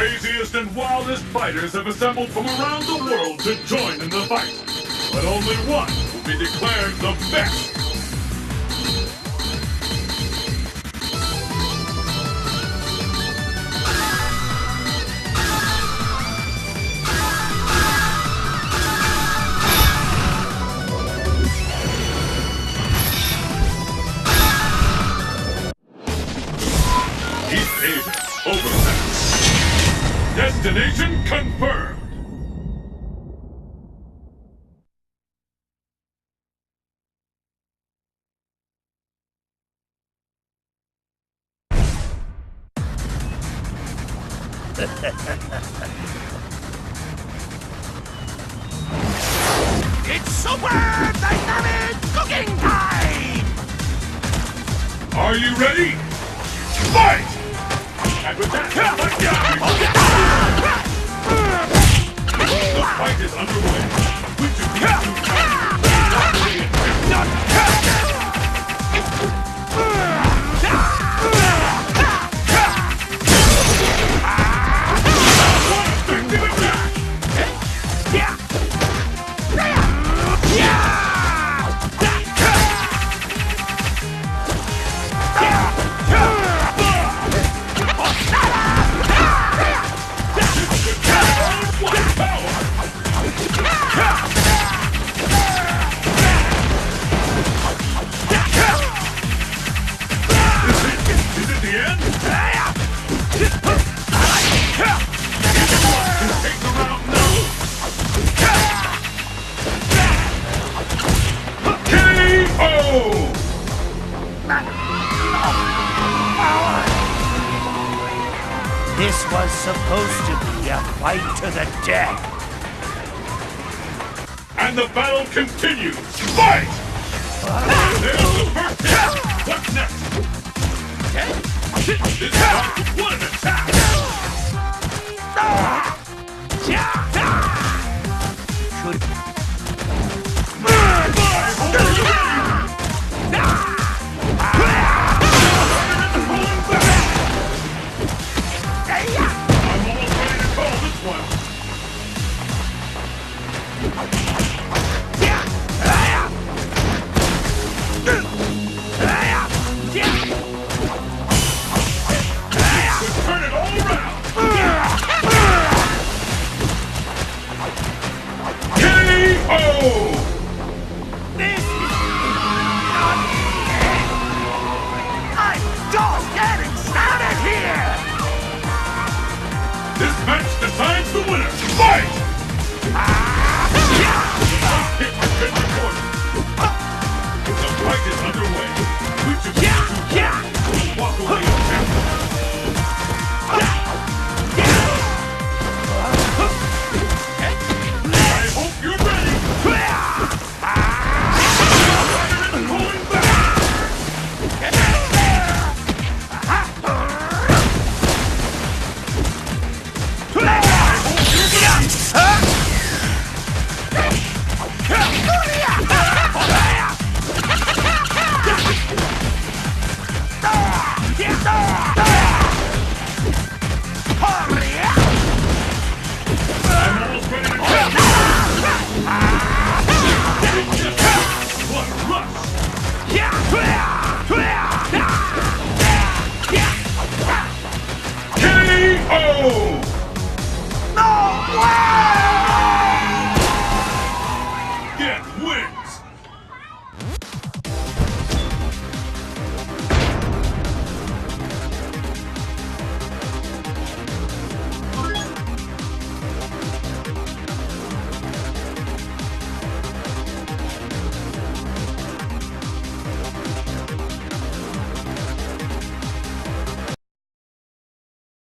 craziest and wildest fighters have assembled from around the world to join in the fight. But only one will be declared the best. East Asia, overpass. Destination confirmed. It's super dynamic cooking time! Are you ready? Fight! And with that, the fight is underway. Which of these two This was supposed to be a fight to the death. And the battle continues! Fight! There's the first hit! What's next? This is round one!